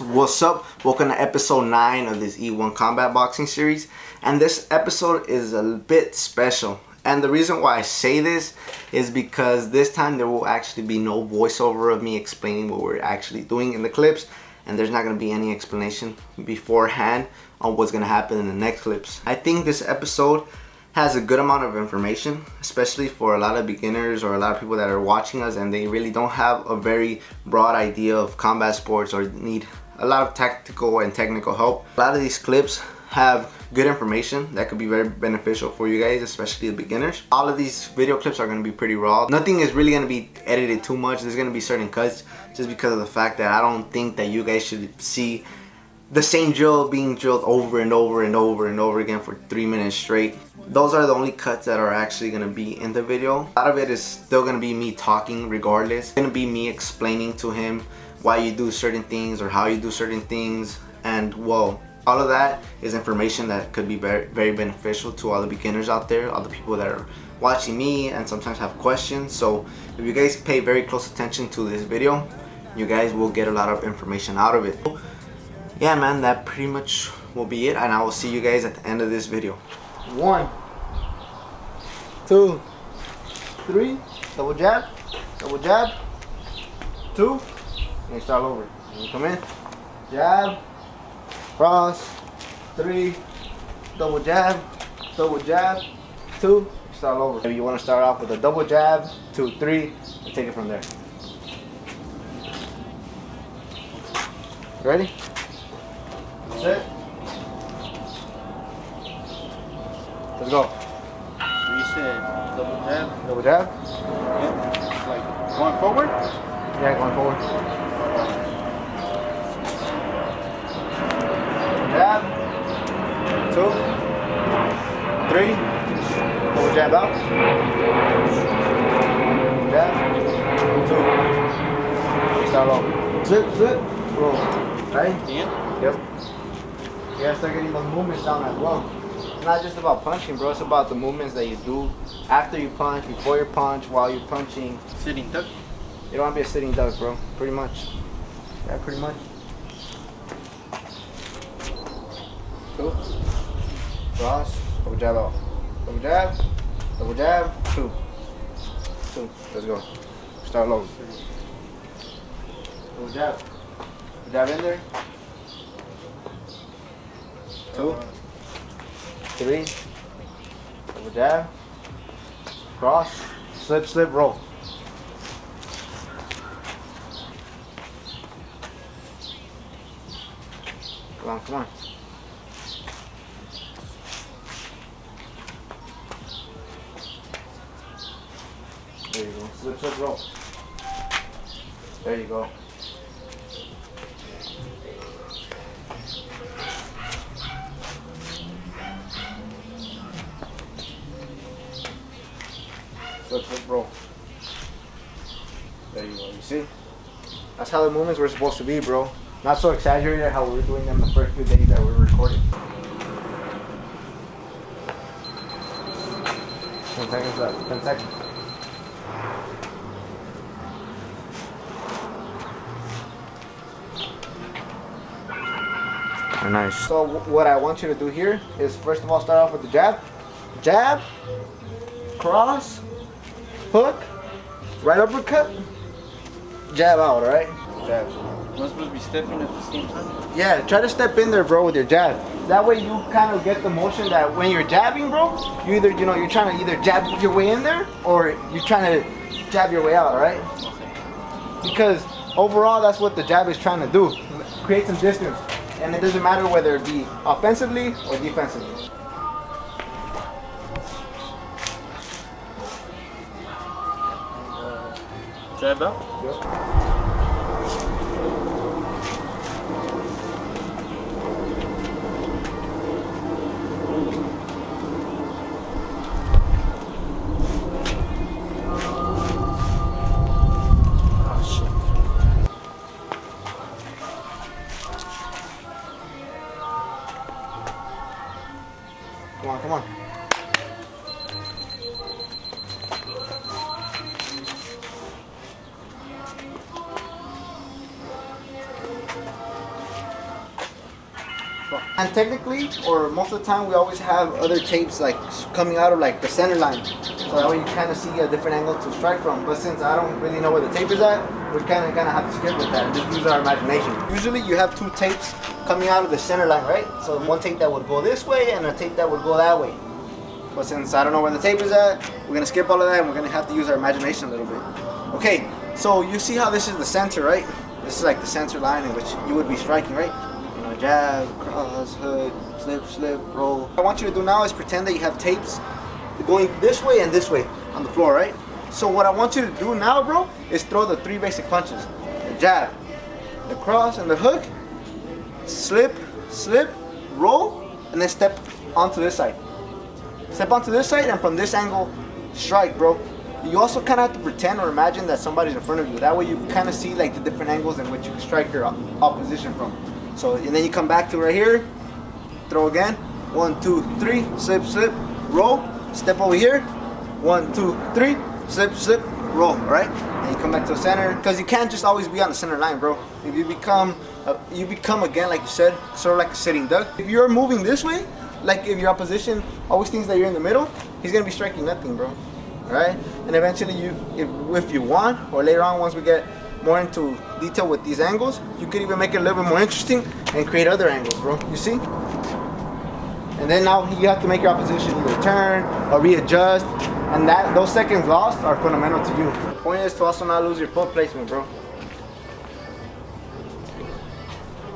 What's up? Welcome to episode 9 of this E1 Combat Boxing series. And this episode is a bit special. And the reason why I say this is because this time there will actually be no voiceover of me explaining what we're actually doing in the clips. And there's not going to be any explanation beforehand on what's going to happen in the next clips. I think this episode has a good amount of information, especially for a lot of beginners or a lot of people that are watching us and they really don't have a very broad idea of combat sports or need a lot of tactical and technical help. A lot of these clips have good information that could be very beneficial for you guys, especially the beginners. All of these video clips are going to be pretty raw. Nothing is really going to be edited too much. There's going to be certain cuts just because of the fact that I don't think that you guys should see the same drill being drilled over and over and over and over again for 3 minutes straight. Those are the only cuts that are actually going to be in the video. A lot of it is still going to be me talking regardless. It's going to be me explaining to him why you do certain things or how you do certain things, and well, all of that is information that could be very, very beneficial to all the beginners out there, all the people that are watching me and sometimes have questions. So if you guys pay very close attention to this video, you guys will get a lot of information out of it. Yeah man, that pretty much will be it, and I will see you guys at the end of this video. 1, 2, 3, double jab, 2, and you start over. And you come in, jab, cross, 3, double jab, 2, start over. Maybe you want to start off with a double jab, 2, 3, and take it from there. Ready? Set. Let's go. So you said double jab? Double jab? Yeah. Like going forward? Yeah, going forward. Jab. 2, 3. Double jab out. Jab. 2. Start low. Slip, roll. Right? Yeah. Yep. You gotta start getting those movements down as well. It's not just about punching, bro. It's about the movements that you do after you punch, before you punch, while you're punching. Sitting duck? You don't want to be a sitting duck, bro. Pretty much. Yeah, pretty much. 2. Cross. Double jab out. Double jab. 2. 2. Let's go. Start low. Double jab. Jab in there. 2, 3, double jab, cross, slip, roll. Come on. There you go. Slip, roll. There you go. Slip, roll. There you go. You see? That's how the movements were supposed to be, bro. Not so exaggerated how we were doing them the first few days that we were recording. 10 seconds left. 10 seconds. Nice. So what I want you to do here is first of all start off with the jab, cross, hook, right uppercut, jab out, alright? Jab. Am I supposed to be stepping at the same time? Yeah, try to step in there, bro, with your jab. That way you kind of get the motion that when you're jabbing, bro, you either, you're trying to either jab your way in there or you're trying to jab your way out, alright? Okay. Because overall, that's what the jab is trying to do. Create some distance. And it doesn't matter whether it be offensively or defensively. Jab out? Yep. Come on. And technically, or most of the time, we always have other tapes like coming out of like the center line, so that way you kind of see a different angle to strike from. But since I don't really know where the tape is at, we're kind of gonna have to skip with that and just use our imagination. Usually, you have two tapes coming out of the center line, right? So one tape that would go this way and a tape that would go that way. But since I don't know where the tape is at, we're gonna skip all of that and we're gonna have to use our imagination a little bit. Okay, so you see how this is the center, right? This is like the center line in which you would be striking, right? You know, jab, cross, hook, slip, slip, roll. What I want you to do now is pretend that you have tapes going this way and this way on the floor, right? So what I want you to do now, bro, is throw the three basic punches. The jab, the cross, and the hook. Slip, slip, roll, and then step onto this side. Step onto this side, and from this angle, strike, bro. You also kind of have to pretend or imagine that somebody's in front of you. That way you kind of see like the different angles in which you can strike your opposition from. So, and then you come back to right here, throw again. 1, 2, 3, slip, slip, roll. Step over here. 1, 2, 3, slip, slip, roll, right? And you come back to the center, because you can't just always be on the center line, bro. If you become again, like you said, sort of like a sitting duck. If you're moving this way, like if your opposition always thinks that you're in the middle, he's gonna be striking nothing, bro. Alright? And eventually if you want, or later on once we get more into detail with these angles, you could even make it a little bit more interesting and create other angles, bro. You see? And then now you have to make your opposition either turn or readjust, and those seconds lost are fundamental to you. The point is to also not lose your foot placement, bro.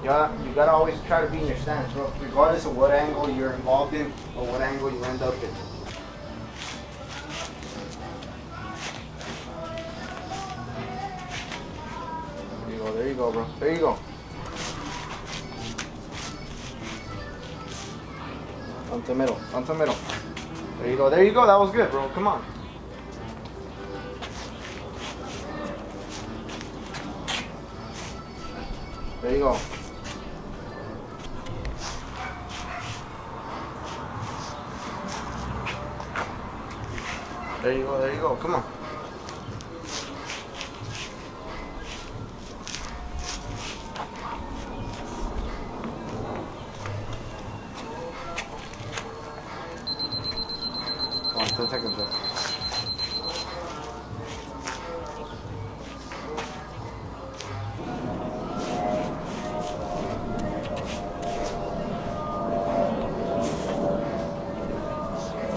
You gotta always try to be in your stance, bro, regardless of what angle you're involved in or what angle you end up in. There you go, bro. There you go. Onto the middle. Onto the middle. There you go. There you go. That was good, bro. Come on. There you go. There you go. There you go. Come on. Come on, 10 seconds left.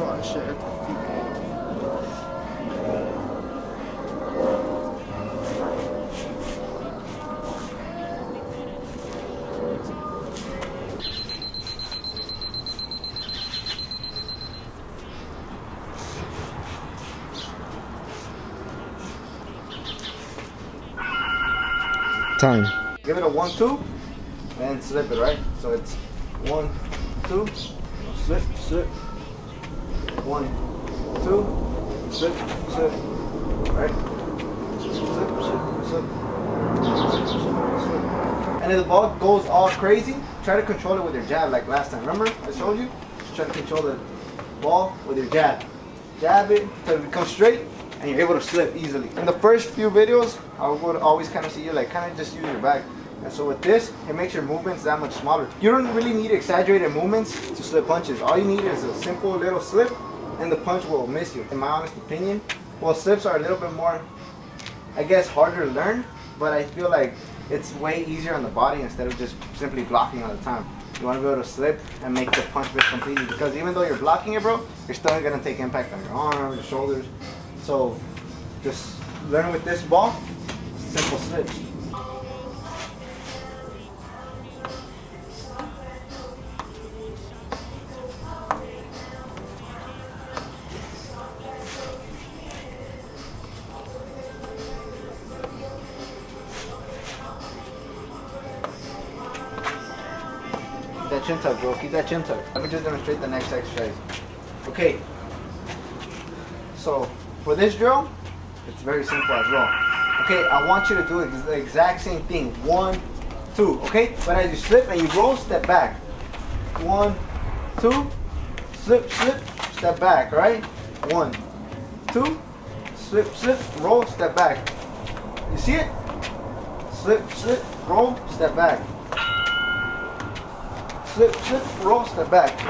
Oh shit. Time. Give it a 1, 2, and slip it, right? So it's 1, 2, slip, slip. 1, 2, slip, slip. Right? Slip, slip, slip. Slip, slip. And if the ball goes all crazy, try to control it with your jab like last time. Remember I showed you? Just try to control the ball with your jab. Jab it until it becomes straight, and you're able to slip easily. In the first few videos, I would always kind of see you like kind of just use your back. And so with this, it makes your movements that much smaller. You don't really need exaggerated movements to slip punches. All you need is a simple little slip, and the punch will miss you. In my honest opinion, well, slips are a little bit more, I guess, harder to learn, but I feel like it's way easier on the body instead of just simply blocking all the time. You want to be able to slip and make the punch miss completely, because even though you're blocking it, bro, you're still gonna take impact on your arms, your shoulders. So just learn with this ball, simple slips. Keep that chin tuck, bro. Keep that chin tuck. Let me just demonstrate the next exercise. Okay. So for this drill, it's very simple as well. Okay, I want you to do the exact same thing. 1, 2, okay? But as you slip and you roll, step back. 1, 2, slip, slip, step back, right? 1, 2, slip, slip, roll, step back. You see it? Slip, slip, roll, step back. slip, roll, step back. Step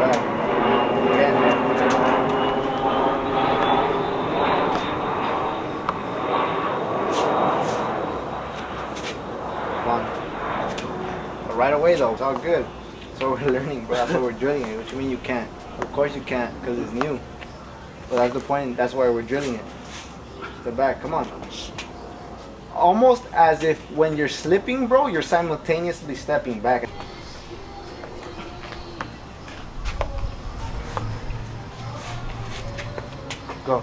back. Again. Come on. But right away though, it's all good. That's what we're learning, bro. That's what we're drilling it. What you mean you can't? Of course you can't, because it's new. But that's the point. That's why we're drilling it. Step back. Come on. Almost as if when you're slipping, bro, you're simultaneously stepping back. Go.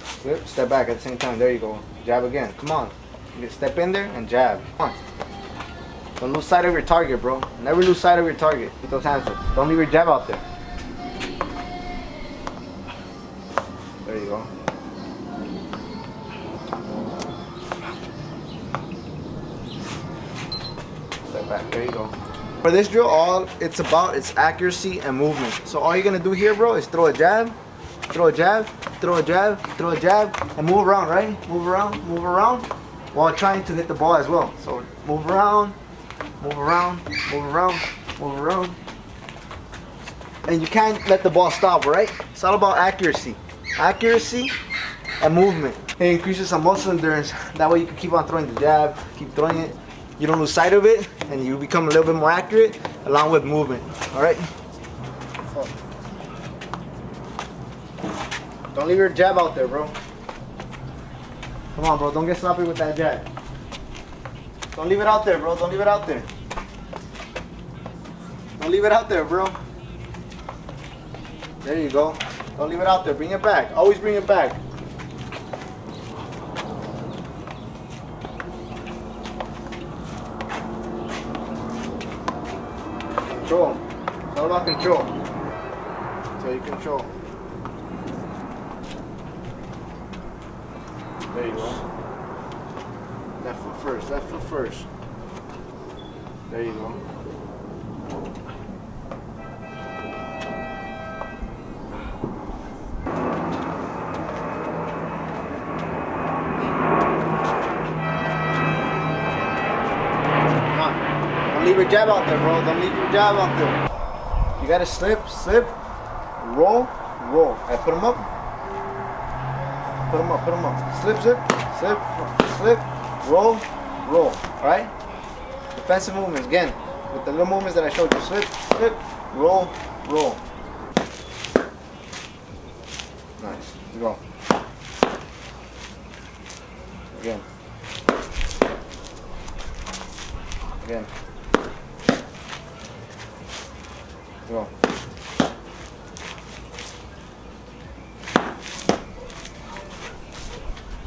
Slip, step back at the same time. There you go. Jab again. Come on. You step in there and jab. Come on. Don't lose sight of your target, bro. Never lose sight of your target. Keep those hands up. Don't leave your jab out there. There you go. Step back. There you go. For this drill, all it's about is accuracy and movement. So all you're gonna do here, bro, is throw a jab, throw a jab, throw a jab, throw a jab, and move around, right? Move around, while trying to hit the ball as well. So move around, move around, move around, move around. And you can't let the ball stop, right? It's all about accuracy. Accuracy and movement. It increases some muscle endurance. That way you can keep on throwing the jab, keep throwing it. You don't lose sight of it, and you become a little bit more accurate along with movement. All right? Don't leave your jab out there, bro. Come on, bro. Don't get sloppy with that jab. Don't leave it out there, bro. Don't leave it out there. Don't leave it out there, bro. There you go. Don't leave it out there. Bring it back. Always bring it back. Control. It's all about control. So you control. There you go. Left foot first. Left foot first. There you go. Leave your jab out there, bro. Don't leave your jab out there. You gotta slip, roll, roll. Alright, put them up. Put them up, put them up. Slip, roll, roll. Alright? Defensive movements, again. With the little movements that I showed you. Slip, roll, roll. Nice. Go. Again. Again. Go.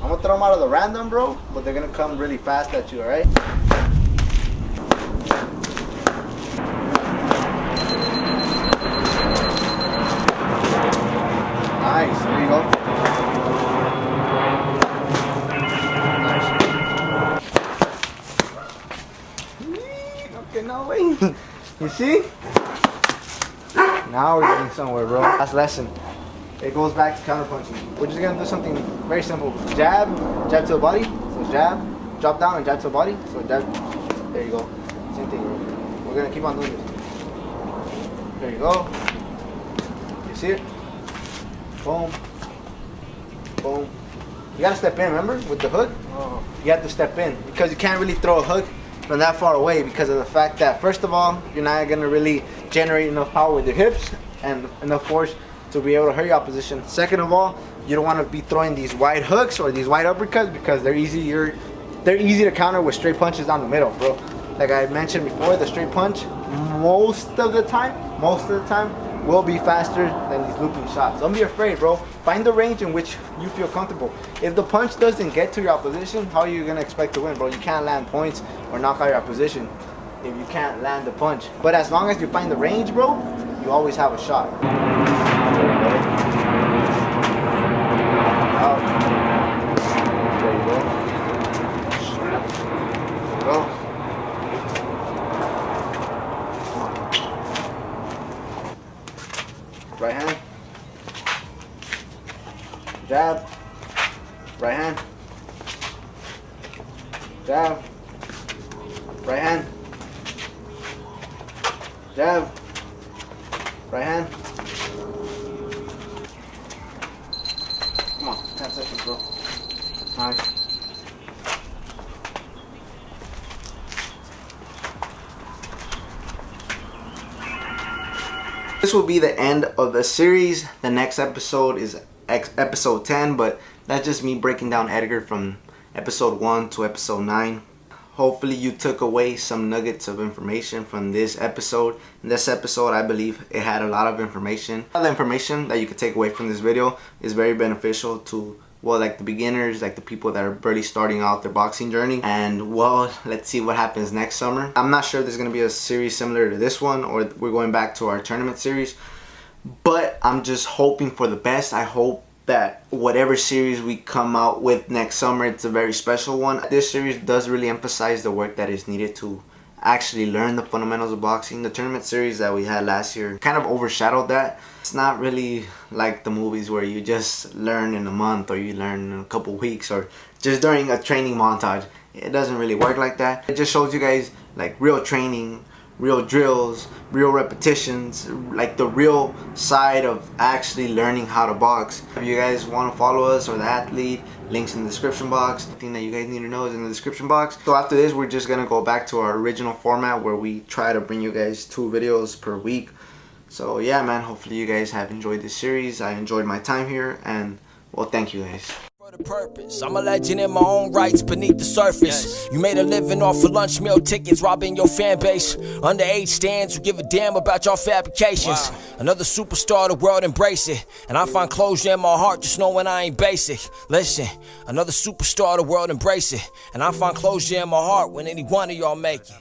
I'm gonna throw them out of the random, bro, but they're gonna come really fast at you, alright? Nice, there you go. Nice. Okay, no way. You see? Now we're getting somewhere, bro. Last lesson. It goes back to counter punching. We're just gonna do something very simple. Jab, jab to the body. So jab, drop down and jab to the body. So jab. There you go. Same thing, bro. We're gonna keep on doing this. There you go. You see it? Boom. Boom. You gotta step in, remember? With the hook. You have to step in because you can't really throw a hook from that far away because of the fact that, first of all, you're not gonna really generate enough power with your hips and enough force to be able to hurt your opposition. Second of all, you don't want to be throwing these wide hooks or these wide uppercuts because they're easy to counter with straight punches down the middle, bro. Like I mentioned before, the straight punch most of the time will be faster than these looping shots. Don't be afraid, bro. Find the range in which you feel comfortable. If the punch doesn't get to your opposition, how are you gonna expect to win, bro? You can't land points or knock out your opposition if you can't land the punch. But as long as you find the range, bro, you always have a shot. Out. There you go. Go. Right hand. Jab. Right hand. Jab. Right hand. Jab. Right hand. Come on, 10 seconds, bro. Nice. This will be the end of the series. The next episode is episode 10, but that's just me breaking down Edgar from episode 1 to episode 9. Hopefully you took away some nuggets of information from this episode. In this episode, I believe it had a lot of information. All the information that you could take away from this video is very beneficial to, well, like the beginners, like the people that are barely starting out their boxing journey. And well, let's see what happens next summer. I'm not sure there's going to be a series similar to this one, or we're going back to our tournament series, but I'm just hoping for the best. I hope that whatever series we come out with next summer, it's a very special one. This series does really emphasize the work that is needed to actually learn the fundamentals of boxing. The tournament series that we had last year kind of overshadowed that. It's not really like the movies where you just learn in a month, or you learn in a couple weeks, or just during a training montage. It doesn't really work like that. It just shows you guys like real training, real drills, real repetitions, like the real side of actually learning how to box. If you guys want to follow us or the athlete, links in the description box. Everything that you guys need to know is in the description box. So after this, we're just gonna go back to our original format where we try to bring you guys 2 videos per week. So yeah, man, hopefully you guys have enjoyed this series. I enjoyed my time here, and well, thank you guys. The purpose. I'm a legend in my own rights beneath the surface. You made a living off of lunch meal tickets, robbing your fan base. Underage stands who give a damn about your fabrications. Another superstar, the world embrace it. And I find closure in my heart just knowing I ain't basic. Listen, another superstar, the world embrace it. And I find closure in my heart when any one of y'all make it.